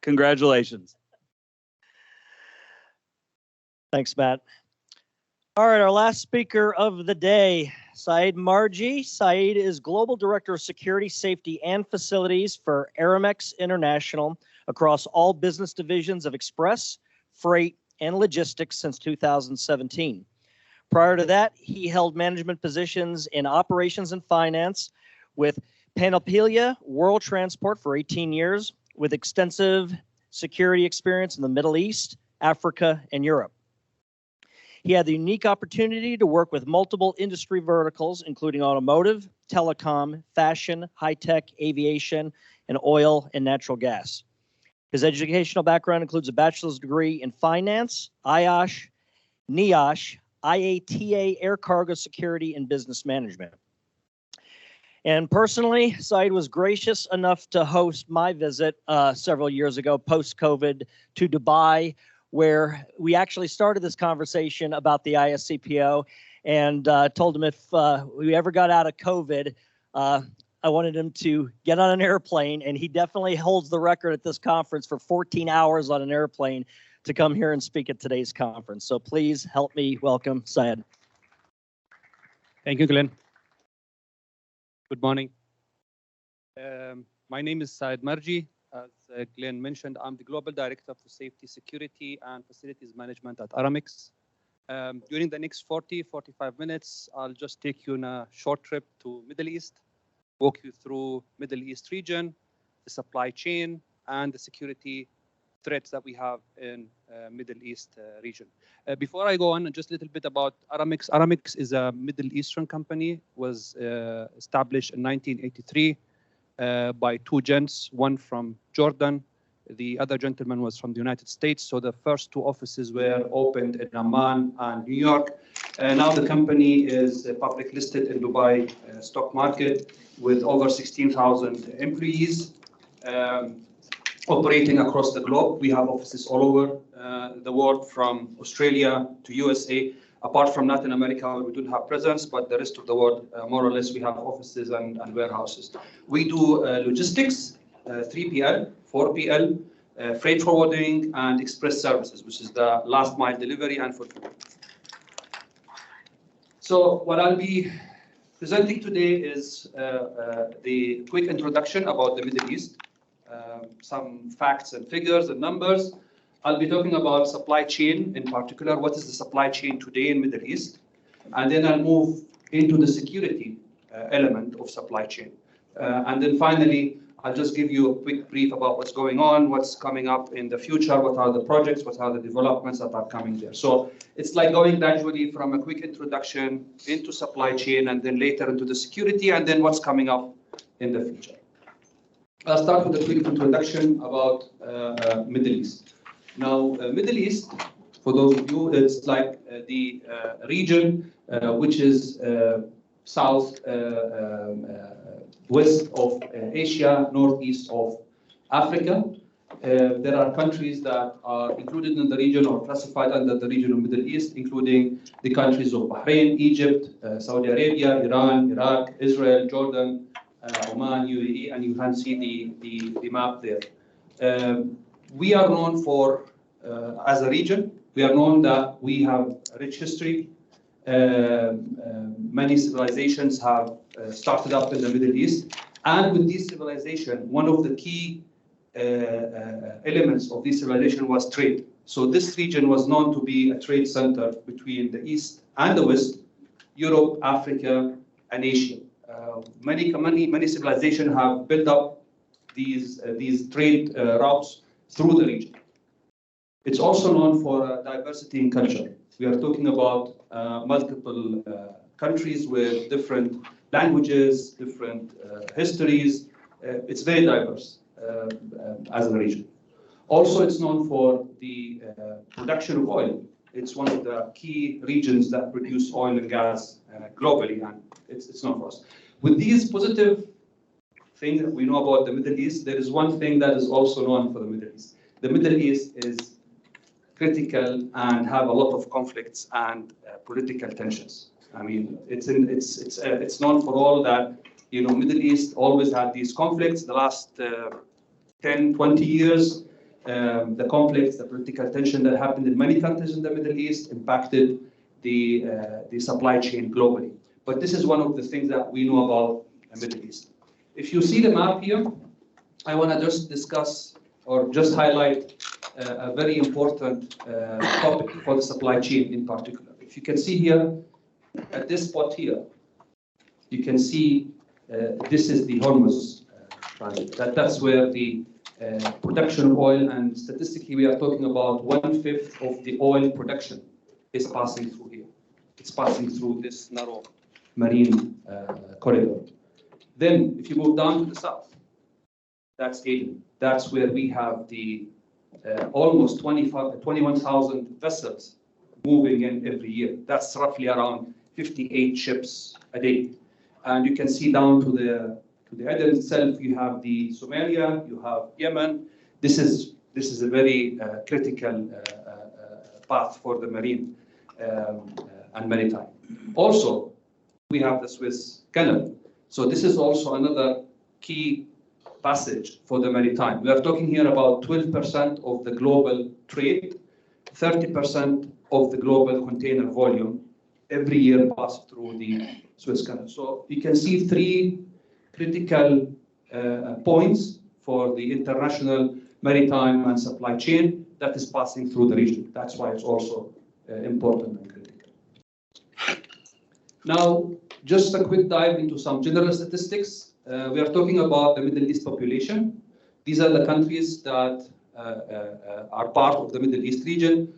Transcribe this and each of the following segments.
Congratulations. Thanks, Matt. All right, our last speaker of the day, Saed Marji. Saed is Global Director of Security, Safety, and Facilities for Aramex International across all business divisions of Express, Freight, and Logistics since 2017. Prior to that, he held management positions in operations and finance with Panoplia World Transport for 18 years, with extensive security experience in the Middle East, Africa, and Europe. He had the unique opportunity to work with multiple industry verticals, including automotive, telecom, fashion, high-tech, aviation, and oil and natural gas. His educational background includes a bachelor's degree in finance, IOSH, NIOSH, IATA Air Cargo Security, and Business Management. And personally, Saed was gracious enough to host my visit several years ago, post-COVID, to Dubai, where we actually started this conversation about the ISCPO, and told him if we ever got out of COVID, I wanted him to get on an airplane, and he definitely holds the record at this conference for 14 hours on an airplane to come here and speak at today's conference. So please help me welcome Saed. Thank you, Glenn. Good morning. My name is Saed Marji. As Glenn mentioned, I'm the Global Director for Safety, Security, and Facilities Management at Aramex. During the next 45 minutes, I'll just take you on a short trip to Middle East, walk you through Middle East region, the supply chain, and the security threats that we have in Middle East region. Before I go on, just a little bit about Aramex. Aramex is a Middle Eastern company, was established in 1983 by two gents, one from Jordan, the other gentleman was from the United States. So the first two offices were opened in Amman and New York. Now the company is public listed in Dubai stock market with over 16,000 employees. Operating across the globe. We have offices all over the world, from Australia to USA. Apart from Latin America, where we don't have presence, but the rest of the world, more or less, we have offices and warehouses. We do logistics, 3PL, 4PL, freight forwarding, and express services, which is the last mile delivery and fulfillment. So what I'll be presenting today is the quick introduction about the Middle East. Some facts and figures and numbers. I'll be talking about supply chain in particular. What is the supply chain today in Middle East? And then I'll move into the security element of supply chain. And then finally, I'll just give you a quick brief about what's going on, what's coming up in the future, what are the projects, what are the developments that are coming there. So it's like going gradually from a quick introduction into supply chain, and then later into the security, and then what's coming up in the future. I'll start with a quick introduction about Middle East. Now, Middle East, for those of you, it's like the region which is south west of Asia, northeast of Africa. There are countries that are included in the region or classified under the region of Middle East, including the countries of Bahrain, Egypt, Saudi Arabia, Iran, Iraq, Israel, Jordan, Oman, UAE, and you can see the map there. We are known for, as a region, we are known that we have a rich history. Many civilizations have started up in the Middle East. And with this civilization, one of the key elements of this civilization was trade. So this region was known to be a trade center between the East and the West, Europe, Africa, and Asia. Many civilizations have built up these trade routes through the region. It's also known for diversity in culture. We are talking about multiple countries with different languages, different histories. It's very diverse as a region. Also, it's known for the production of oil. It's one of the key regions that produce oil and gas globally, and it's known for us. With these positive things that we know about the Middle East, there is one thing that is also known for the Middle East. The Middle East is critical and have a lot of conflicts and political tensions. I mean, it's known for all that, you know, Middle East always had these conflicts. The last 10, 20 years, the conflicts, the political tension that happened in many countries in the Middle East impacted the supply chain globally. But this is one of the things that we know about the Middle East. If you see the map here, I want to just discuss or just highlight a very important topic for the supply chain in particular. If you can see here, at this spot here, you can see this is the Hormuz transit. That's where the production of oil, and statistically we are talking about 1/5 of the oil production is passing through here. It's passing through this narrow marine corridor. Then if you move down to the south, that's Aden. That's where we have the almost 21,000 vessels moving in every year. That's roughly around 58 ships a day. And you can see down to the Aden itself, you have the Somalia, you have Yemen. This is a very critical path for the marine and maritime. Also, we have the Suez Canal. So this is also another key passage for the maritime. We are talking here about 12% of the global trade, 30% of the global container volume every year pass through the Suez Canal. So you can see three critical points for the international maritime and supply chain that is passing through the region. That's why it's also important and critical. Now, just a quick dive into some general statistics. We are talking about the Middle East population. These are the countries that are part of the Middle East region.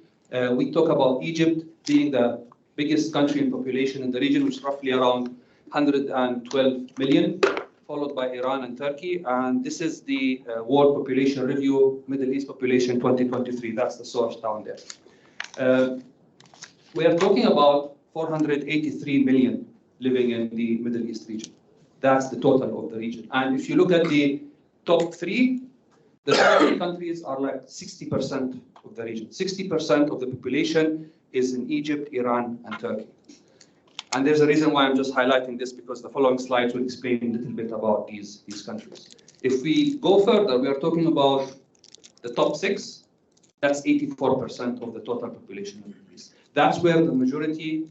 We talk about Egypt being the biggest country in population in the region, which is roughly around 112 million, followed by Iran and Turkey. And this is the World Population Review, Middle East Population 2023. That's the source down there. We are talking about 483 million living in the Middle East region. That's the total of the region. And if you look at the top three, the top three countries are like 60% of the region. 60% of the population is in Egypt, Iran, and Turkey. And there's a reason why I'm just highlighting this, because the following slides will explain a little bit about these countries. If we go further, we are talking about the top six. That's 84% of the total population of the Middle East. That's where the majority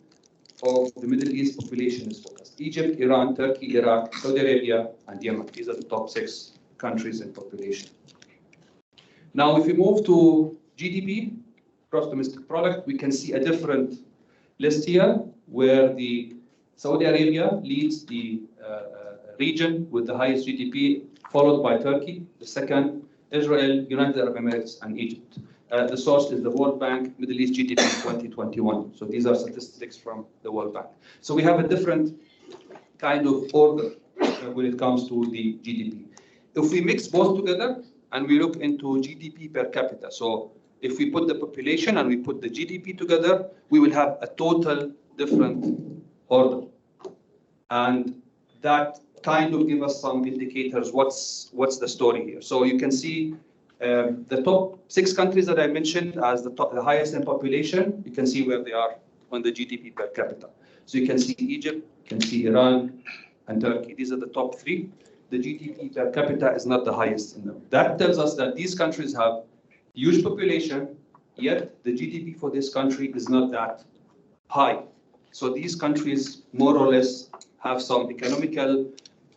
of the Middle East population is focused. Egypt, Iran, Turkey, Iraq, Saudi Arabia, and Yemen. These are the top six countries in population. Now, if we move to GDP, gross domestic product, we can see a different list here, where the Saudi Arabia leads the region with the highest GDP, followed by Turkey, the second, Israel, United Arab Emirates, and Egypt. The source is the World Bank Middle East GDP 2021. So these are statistics from the World Bank. So we have a different kind of order when it comes to the GDP. If we mix both together and we look into GDP per capita, so if we put the population and we put the GDP together, we will have a total different order. And that kind of give us some indicators what's the story here. So you can see the top six countries that I mentioned as the highest in population. You can see where they are on the GDP per capita. So you can see Egypt, you can see Iran, and Turkey. These are the top three. The GDP per capita is not the highest in them. That tells us that these countries have huge population, yet the GDP for this country is not that high. So these countries more or less have some economical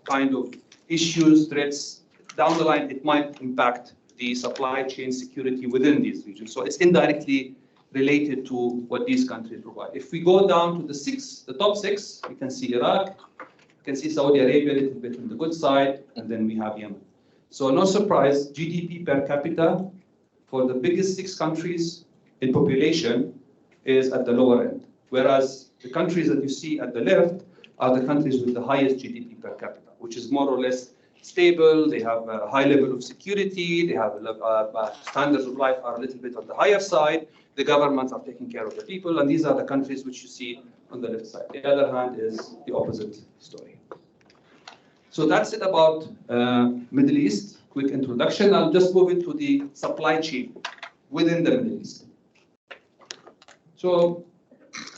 kind of issues, threats. Down the line, it might impact the supply chain security within these regions. So it's indirectly related to what these countries provide. If we go down to the top six, you can see Iraq, you can see Saudi Arabia a little bit on the good side, and then we have Yemen. So no surprise, GDP per capita for the biggest six countries in population is at the lower end. Whereas the countries that you see at the left are the countries with the highest GDP per capita, which is more or less stable. They have a high level of security. They have standards of life are a little bit on the higher side. The governments are taking care of the people, and these are the countries which you see on the left side. The other hand is the opposite story. So that's it about Middle East. Quick introduction. I'll just move into the supply chain within the Middle East. So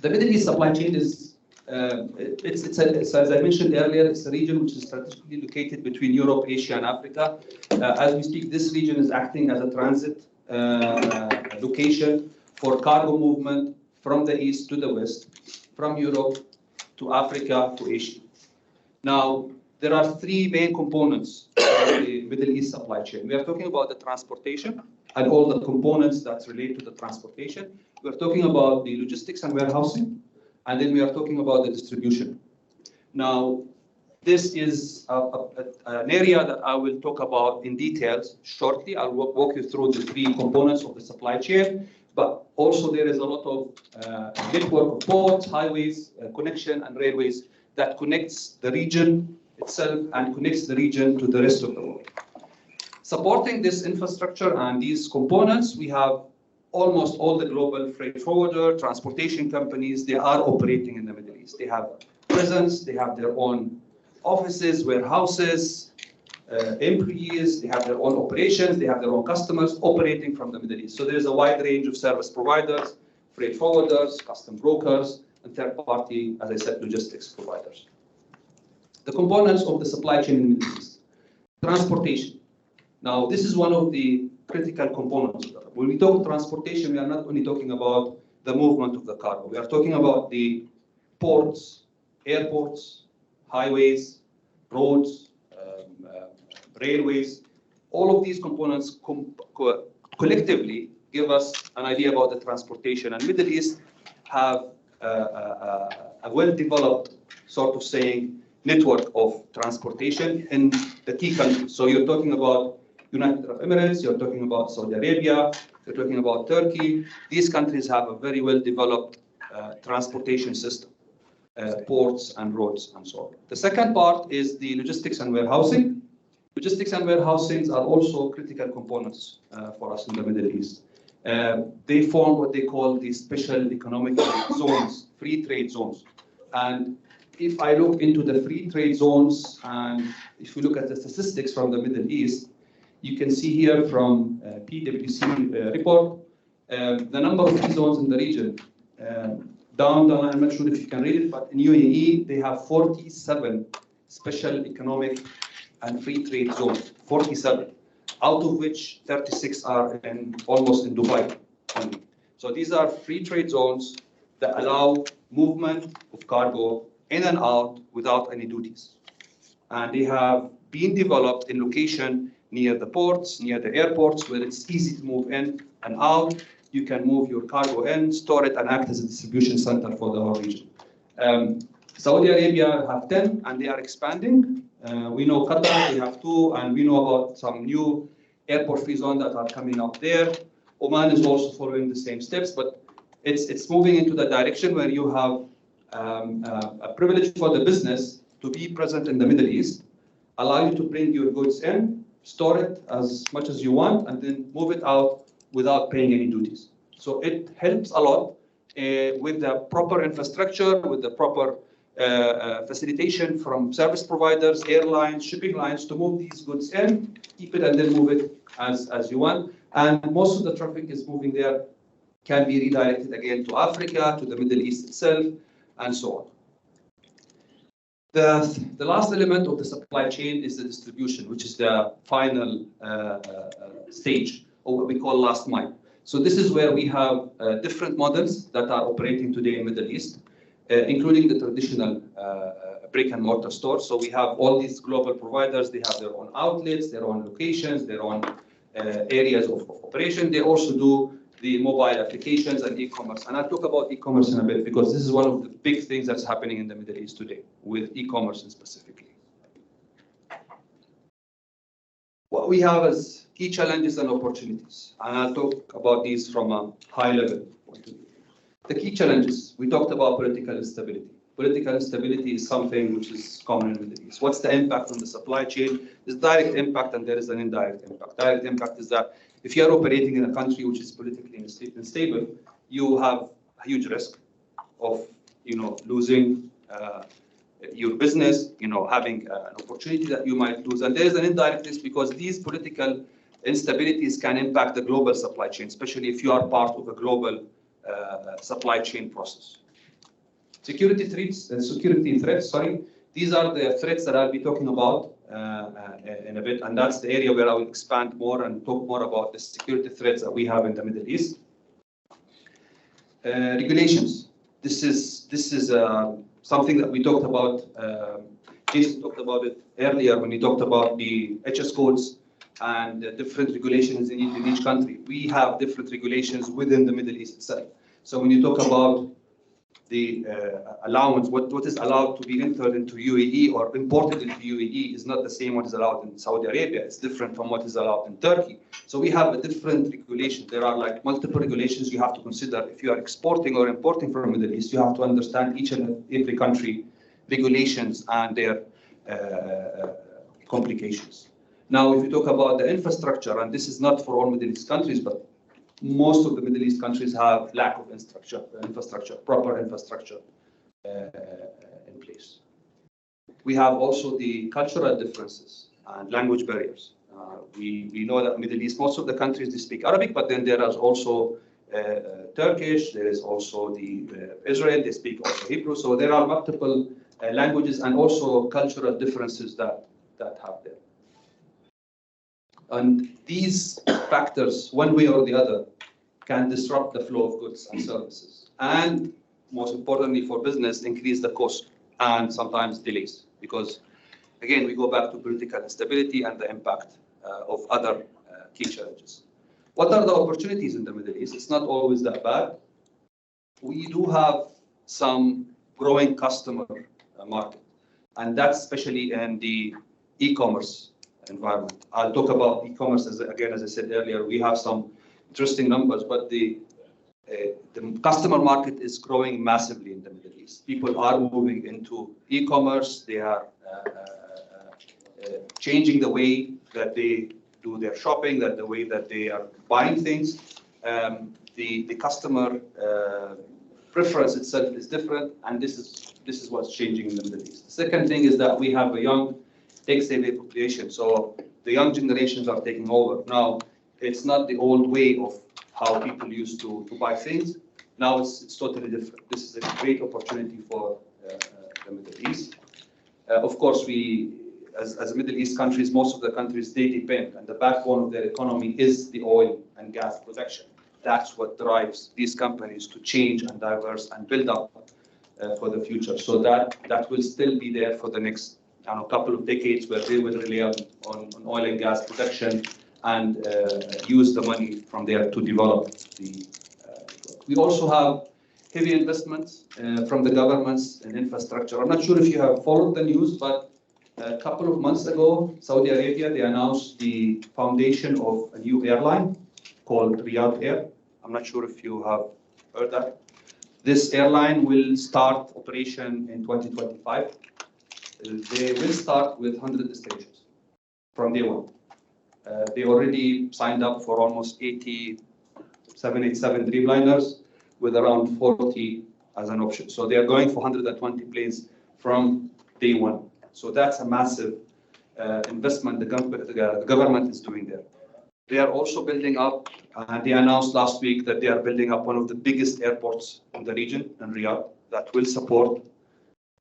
the Middle East supply chain is It's, as I mentioned earlier, it's a region which is strategically located between Europe, Asia, and Africa. As we speak, this region is acting as a transit location for cargo movement from the east to the west, from Europe to Africa to Asia. Now, there are three main components of the Middle East supply chain. We are talking about the transportation and all the components that relate to the transportation. We are talking about the logistics and warehousing, and then we are talking about the distribution. Now, this is an area that I will talk about in details shortly. I'll walk you through the three components of the supply chain, but also there is a lot of network of ports, highways, connection, and railways that connects the region itself and connects the region to the rest of the world. Supporting this infrastructure and these components, we have almost all the global freight forwarder, transportation companies. They are operating in the Middle East. They have presence, they have their own offices, warehouses, employees, they have their own operations, they have their own customers operating from the Middle East. So there's a wide range of service providers, freight forwarders, custom brokers, and third-party, as I said, logistics providers. The components of the supply chain in the Middle East. Transportation. Now, this is one of the critical components. When we talk transportation, we are not only talking about the movement of the cargo. We are talking about the ports, airports, highways, roads, railways. All of these components collectively give us an idea about the transportation. And Middle East have a well-developed, sort of saying, network of transportation in the key countries. So you're talking about United Arab Emirates, you're talking about Saudi Arabia, you're talking about Turkey. These countries have a very well-developed transportation system, ports and roads and so on. The second part is the logistics and warehousing. Logistics and warehousing are also critical components for us in the Middle East. They form what they call the special economic zones, free trade zones. And if I look into the free trade zones, and if we look at the statistics from the Middle East, you can see here from PwC report, the number of free zones in the region. Down the line, I'm not sure if you can read it, but in UAE, they have 47 special economic and free trade zones, 47, out of which 36 are almost in Dubai. So these are free trade zones that allow movement of cargo in and out without any duties. And they have been developed in location near the ports, near the airports, where it's easy to move in and out. You can move your cargo in, store it, and act as a distribution center for the whole region. Saudi Arabia have 10, and they are expanding. We know Qatar, they have 2, and we know about some new airport free zones that are coming up there. Oman is also following the same steps, but it's moving into the direction where you have a privilege for the business to be present in the Middle East, allow you to bring your goods in, store it as much as you want, and then move it out without paying any duties. So it helps a lot with the proper infrastructure, with the proper facilitation from service providers, airlines, shipping lines to move these goods in, keep it, and then move it as you want. And most of the traffic is moving there, can be redirected again to Africa, to the Middle East itself, and so on. The last element of the supply chain is the distribution, which is the final stage, or what we call last mile. So this is where we have different models that are operating today in Middle East, including the traditional brick and mortar stores. So we have all these global providers. They have their own outlets, their own locations, their own areas of operation. They also do the mobile applications and e-commerce. And I'll talk about e-commerce in a bit, because this is one of the big things that's happening in the Middle East today, with e-commerce specifically. What we have is key challenges and opportunities. And I'll talk about these from a high level point of view. The key challenges, we talked about political instability. Political instability is something which is common in the Middle East. What's the impact on the supply chain? There's direct impact and there is an indirect impact. Direct impact is that if you're operating in a country which is politically unstable, you have a huge risk of, losing your business, having an opportunity that you might lose. And there is an indirect risk because these political instabilities can impact the global supply chain, especially if you are part of a global supply chain process. Security threats, sorry. These are the threats that I'll be talking about in a bit, and that's the area where I will expand more and talk more about the security threats that we have in the Middle East. Regulations. This is something that we talked about. Jason talked about it earlier when he talked about the HS codes and the different regulations in each country. We have different regulations within the Middle East itself. So when you talk about the allowance, what is allowed to be entered into UAE or imported into UAE is not the same what is allowed in Saudi Arabia. It's different from what is allowed in Turkey. So we have a different regulation. There are like multiple regulations you have to consider. If you are exporting or importing from the Middle East, you have to understand each and every country regulations and their complications. Now, if you talk about the infrastructure, and this is not for all Middle East countries, but most of the Middle East countries have lack of proper infrastructure in place. We have also the cultural differences and language barriers. We know that Middle East, most of the countries, they speak Arabic, but then there is also Turkish, there is also the Israel, they speak also Hebrew. So there are multiple languages and also cultural differences that have there. And these factors, one way or the other, can disrupt the flow of goods and services. And most importantly for business, increase the cost and sometimes delays. Because again, we go back to political instability and the impact of other key challenges. What are the opportunities in the Middle East? It's not always that bad. We do have some growing customer market, and that's especially in the e-commerce environment. I'll talk about e-commerce again, as I said earlier. We have some interesting numbers, but the customer market is growing massively in the Middle East. People are moving into e-commerce. They are changing the way that they do their shopping, the way that they are buying things. The customer preference itself is different, and this is what's changing in the Middle East. The second thing is that we have a young tech-savvy population, so the young generations are taking over. Now, it's not the old way of how people used to buy things. Now it's totally different. This is a great opportunity for the Middle East. Of course, as Middle East countries, most of the countries, they depend, and the backbone of their economy is the oil and gas production. That's what drives these companies to change and diverse and build up for the future. So that will still be there for the next couple of decades, where they will rely on oil and gas production and use the money from there to develop the. We also have heavy investments from the governments in infrastructure. I'm not sure if you have followed the news, but a couple of months ago, Saudi Arabia, they announced the foundation of a new airline called Riyadh Air. I'm not sure if you have heard that. This airline will start operation in 2025. They will start with 100 destinations from day one. They already signed up for almost 80 787 Dreamliners with around 40 as an option. So they are going for 120 planes from day one. So that's a massive investment the government is doing there. They are also building up, they announced last week that they are building up one of the biggest airports in the region, in Riyadh, that will support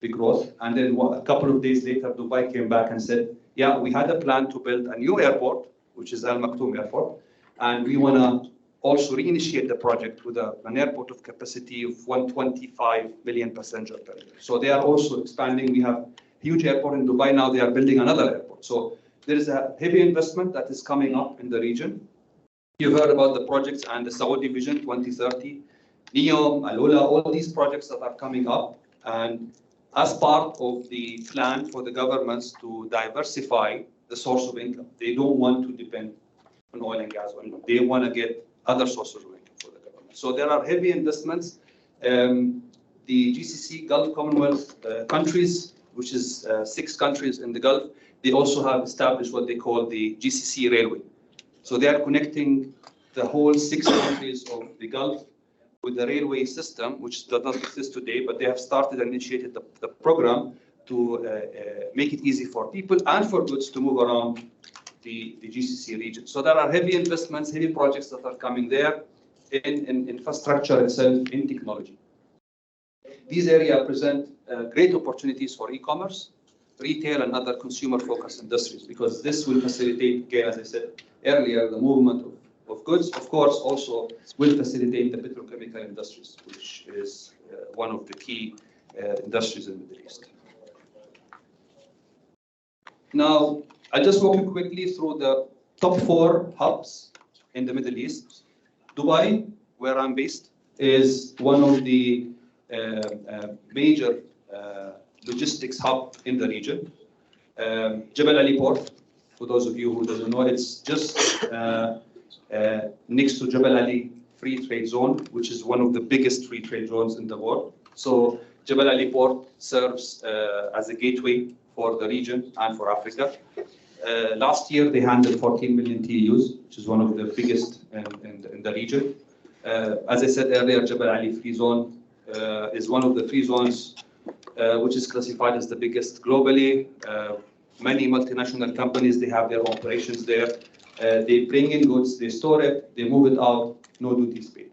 the growth. And then a couple of days later, Dubai came back and said, yeah, we had a plan to build a new airport, which is Al Maktoum Airport, and we want to also reinitiate the project with an airport of capacity of 125 million passengers per year. So they are also expanding. We have huge airport in Dubai now. They are building another airport. So there is a heavy investment that is coming up in the region. You've heard about the projects and the Saudi Vision 2030, NEOM, Alula, all these projects that are coming up. And as part of the plan for the governments to diversify the source of income, they don't want to depend on oil and gas only. They want to get other sources of income for the government. So there are heavy investments. The GCC, Gulf Commonwealth countries, which is 6 countries in the Gulf, they also have established what they call the GCC Railway. So they are connecting the whole 6 countries of the Gulf with the railway system, which does not exist today, but they have started and initiated the program to make it easy for people and for goods to move around the GCC region. So there are heavy investments, heavy projects that are coming there in infrastructure itself, in technology. These areas present great opportunities for e-commerce, retail, and other consumer-focused industries, because this will facilitate, again, as I said earlier, the movement of goods. Of course, also will facilitate the petrochemical industries, which is one of the key industries in the Middle East. Now, I'll just walk you quickly through the top 4 hubs in the Middle East. Dubai, where I'm based, is one of the major logistics hub in the region. Jebel Ali Port, for those of you who don't know, it's just next to Jebel Ali Free Trade Zone, which is one of the biggest free trade zones in the world. So Jebel Ali Port serves as a gateway for the region and for Africa. Last year, they handled 14 million TEUs, which is one of the biggest in the region. As I said earlier, Jebel Ali Free Zone is one of the free zones which is classified as the biggest globally. Many multinational companies, they have their operations there. They bring in goods, they store it, they move it out, no duties paid.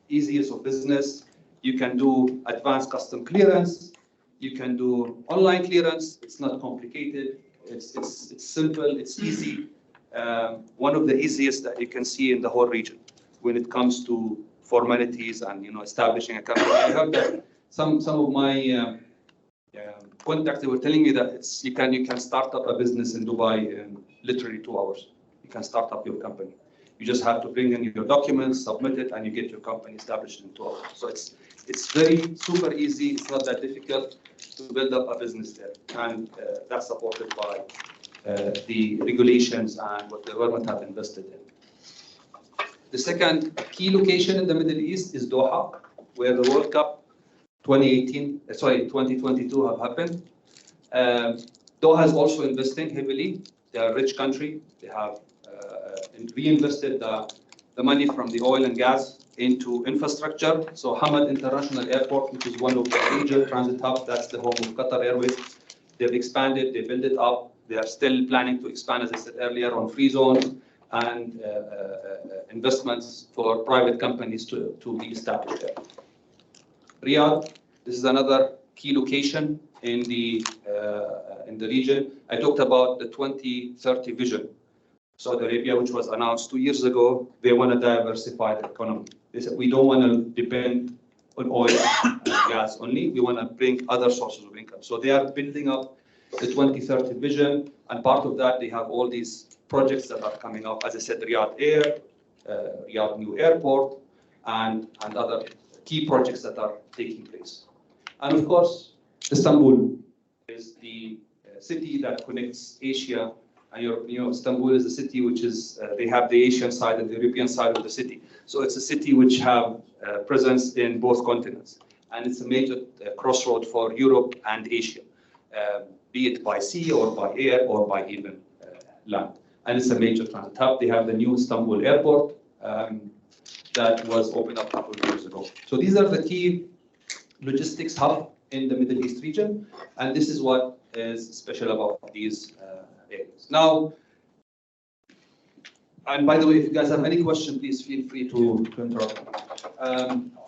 Easiest of business. You can do advanced custom clearance. You can do online clearance. It's not complicated. It's simple. It's easy. One of the easiest that you can see in the whole region when it comes to formalities and establishing a company. I heard that some of my contacts, they were telling me that you can start up a business in Dubai in literally 2 hours. You can start up your company. You just have to bring in your documents, submit it, and you get your company established in 2 hours. So it's very super easy. It's not that difficult to build up a business there, and that's supported by the regulations and what the government have invested in. The second key location in the Middle East is Doha, where the World Cup 2022 have happened. Doha is also investing heavily. They are a rich country. They have reinvested the money from the oil and gas into infrastructure. So Hamad International Airport, which is one of the major transit hubs, that's the home of Qatar Airways. They've expanded, they built it up. They are still planning to expand, as I said earlier, on free zones and investments for private companies to be established there. Riyadh, this is another key location in the region. I talked about the 2030 vision. Saudi Arabia, which was announced 2 years ago, they want to diversify the economy. They said, we don't want to depend on oil and gas only. We want to bring other sources of income. So they are building up the 2030 vision. And part of that, they have all these projects that are coming up. As I said, Riyadh Air, Riyadh New Airport, and other key projects that are taking place. And of course, Istanbul is the city that connects Asia. And Istanbul is a city which is, they have the Asian side and the European side of the city. So it's a city which have presence in both continents. And it's a major crossroad for Europe and Asia, be it by sea or by air or by even land. And it's a major transit hub. They have the new Istanbul airport that was opened up a couple of years ago. So these are the key logistics hub in the Middle East region. And this is what is special about these areas. Now, and by the way, if you guys have any question, please feel free to interrupt.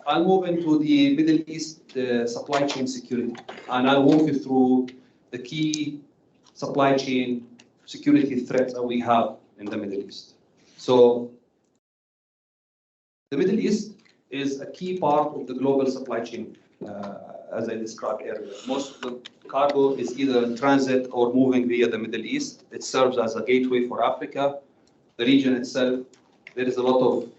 I'll move into the Middle East supply chain security, and I'll walk you through the key supply chain security threats that we have in the Middle East. So the Middle East is a key part of the global supply chain, as I described earlier. Most of the cargo is either in transit or moving via the Middle East. It serves as a gateway for Africa. The region itself, there is a lot of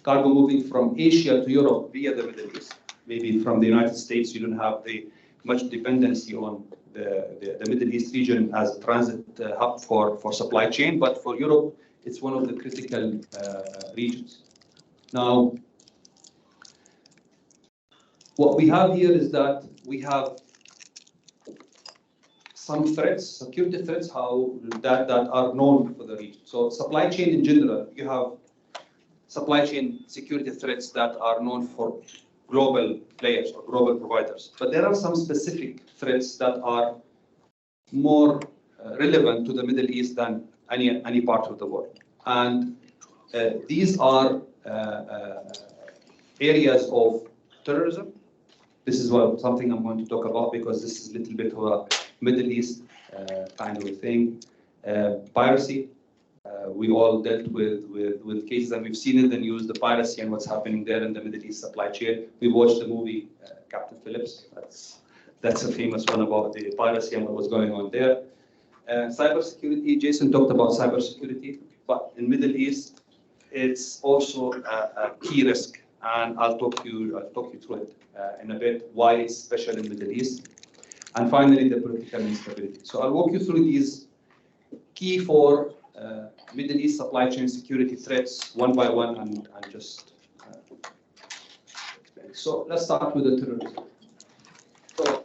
cargo moving from Asia to Europe via the Middle East. Maybe from the United States, you don't have the much dependency on the Middle East region as a transit hub for supply chain, but for Europe, it's one of the critical regions. Now, what we have here is that we have some threats, security threats, that are known for the region. So supply chain in general, you have supply chain security threats that are known for global players or global providers. But there are some specific threats that are more relevant to the Middle East than any part of the world. And these are areas of terrorism. This is something I'm going to talk about because this is a little bit of a Middle East kind of a thing. Piracy. We all dealt with cases, and we've seen in the news the piracy and what's happening there in the Middle East supply chain. We watched the movie Captain Phillips. That's a famous one about the piracy and what was going on there. Cybersecurity. Jason talked about cybersecurity, but in Middle East, it's also a key risk, and I'll talk you through it in a bit. Why it's special in Middle East, and finally the political instability. So I'll walk you through these key four Middle East supply chain security threats one by one, and just explain. So let's start with the terrorism. So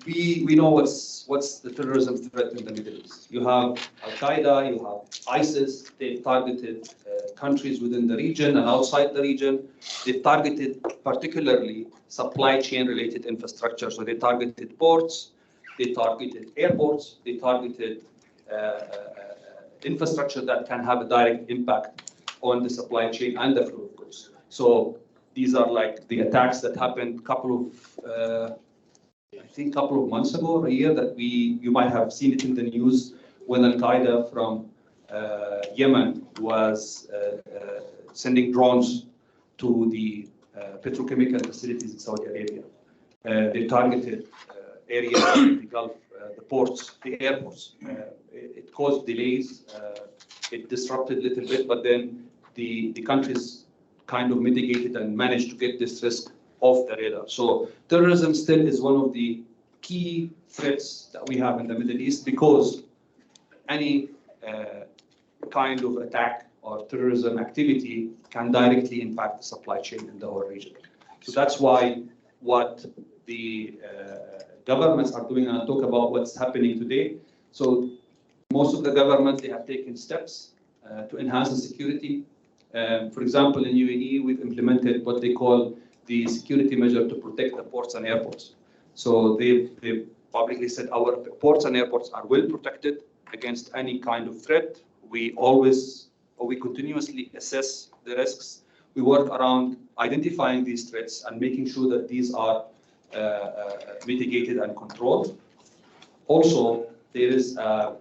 we know what's the terrorism threat in the Middle East. You have Al-Qaeda, you have ISIS. They've targeted countries within the region and outside the region. They've targeted particularly supply chain related infrastructure. So they targeted ports, they targeted airports, they targeted infrastructure that can have a direct impact on the supply chain and the flow of goods. So these are like the attacks that happened a couple of months ago, or a year, that you might have seen it in the news when Al-Qaeda from Yemen was sending drones to the petrochemical facilities in Saudi Arabia. They targeted areas in the Gulf, the ports, the airports. It caused delays. It disrupted a little bit, but then the countries kind of mitigated and managed to get this risk off the radar. So terrorism still is one of the key threats that we have in the Middle East, because any kind of attack or terrorism activity can directly impact the supply chain in the whole region. So that's why what the governments are doing, and I'll talk about what's happening today. So most of the governments, they have taken steps to enhance the security. For example, in UAE, we've implemented what they call the security measure to protect the ports and airports. So they've publicly said our ports and airports are well protected against any kind of threat. We continuously assess the risks. We work around identifying these threats and making sure that these are mitigated and controlled. Also, there is a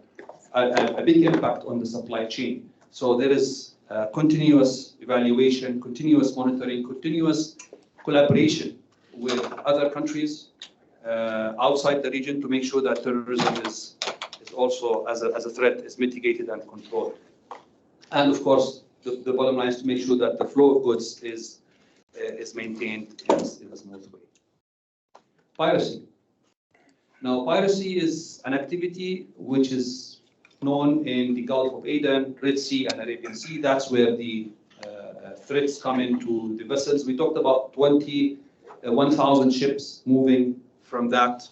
big impact on the supply chain. So there is continuous evaluation, continuous monitoring, continuous collaboration with other countries outside the region to make sure that terrorism is also, as a threat, is mitigated and controlled. And of course, the bottom line is to make sure that the flow of goods is maintained in a smooth way. Piracy. Now, piracy is an activity which is known in the Gulf of Aden, Red Sea, and Arabian Sea. That's where the threats come into the vessels. We talked about 1,000 ships moving from that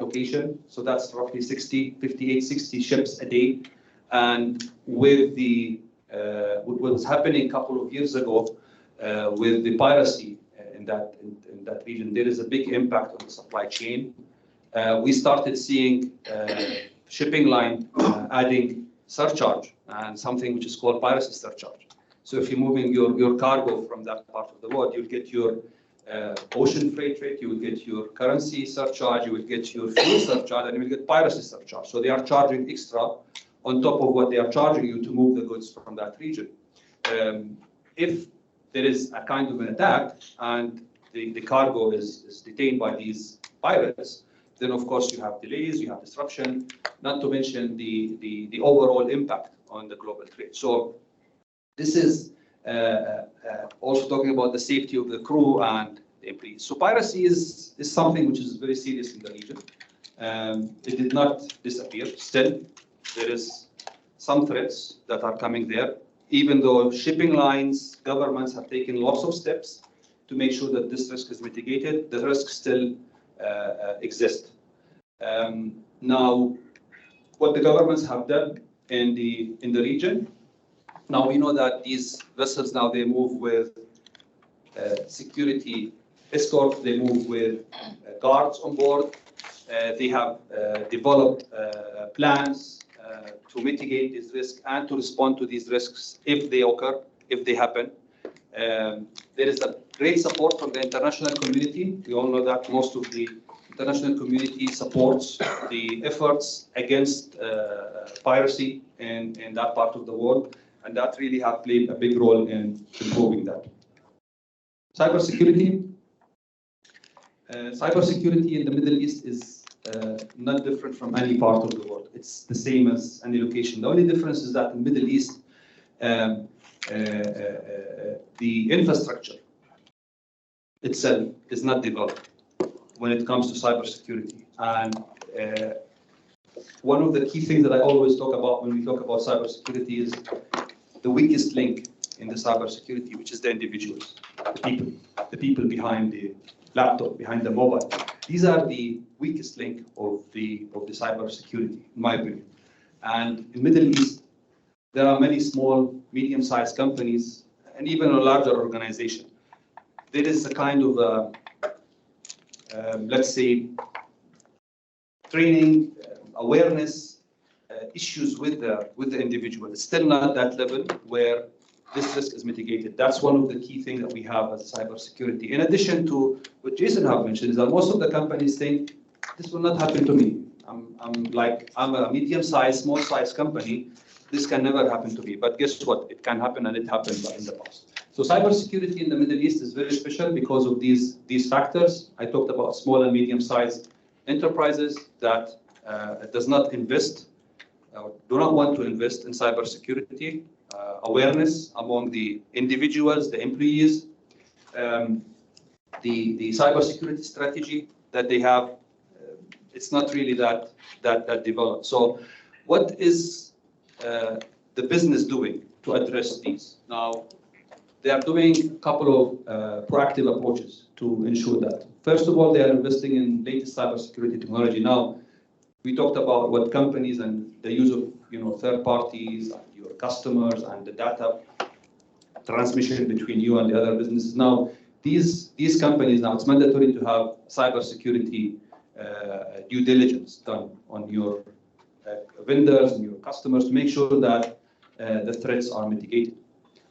location. So that's roughly 60 ships a day. And with what was happening a couple of years ago with the piracy in that region, there is a big impact on the supply chain. We started seeing shipping line adding surcharge and something which is called piracy surcharge. So if you're moving your cargo from that part of the world, you'll get your ocean freight rate, you will get your currency surcharge, you will get your fuel surcharge, and you will get piracy surcharge. So they are charging extra on top of what they are charging you to move the goods from that region. If there is a kind of an attack and the cargo is detained by these pirates, then of course you have delays, you have disruption, not to mention the overall impact on the global trade. So this is also talking about the safety of the crew and the employees. So piracy is something which is very serious in the region. It did not disappear. Still, there is some threats that are coming there, even though shipping lines, governments have taken lots of steps to make sure that this risk is mitigated. The risk still exists. Now, what the governments have done in the region, now we know that these vessels now they move with security escort, they move with guards on board. They have developed plans to mitigate this risk and to respond to these risks if they occur, if they happen. There is a great support from the international community. We all know that most of the international community supports the efforts against piracy in that part of the world, and that really have played a big role in improving that. Cybersecurity. Cybersecurity in the Middle East is not different from any part of the world. It's the same as any location. The only difference is that in the Middle East, the infrastructure itself is not developed when it comes to cybersecurity. And one of the key things that I always talk about when we talk about cybersecurity is the weakest link in the cybersecurity, which is the individuals, the people behind the laptop, behind the mobile. These are the weakest link of the cybersecurity, in my opinion. And in the Middle East, there are many small, medium-sized companies, and even a larger organization. There is a kind of, let's say, training, awareness, issues with the individual. It's still not that level where this risk is mitigated. That's one of the key things that we have as cybersecurity. In addition to what Jason have mentioned, is that most of the companies think this will not happen to me. I'm a medium-sized, small-sized company. This can never happen to me. But guess what? It can happen, and it happened in the past. So cybersecurity in the Middle East is very special because of these factors. I talked about small and medium-sized enterprises that does not invest, do not want to invest in cybersecurity. Awareness among the individuals, the employees, the cybersecurity strategy that they have, it's not really that developed. So what is the business doing to address these? Now, they are doing a couple of proactive approaches to ensure that. First of all, they are investing in latest cybersecurity technology. Now, we talked about what companies and the use of third parties, your customers, and the data transmission between you and the other businesses. Now, these companies, now it's mandatory to have cybersecurity due diligence done on your vendors and your customers to make sure that the threats are mitigated.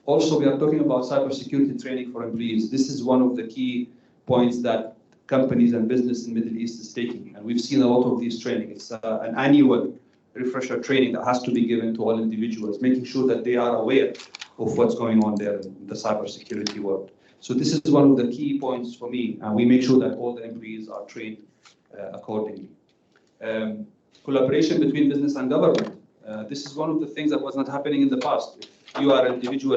Also, we are talking about cybersecurity training for employees. This is one of the key points that companies and business in the Middle East is taking. And we've seen a lot of these training. It's an annual refresher training that has to be given to all individuals, making sure that they are aware of what's going on there in the cybersecurity world. So this is one of the key points for me, and we make sure that all the employees are trained accordingly. Collaboration between business and government. This is one of the things that was not happening in the past. If you are an individual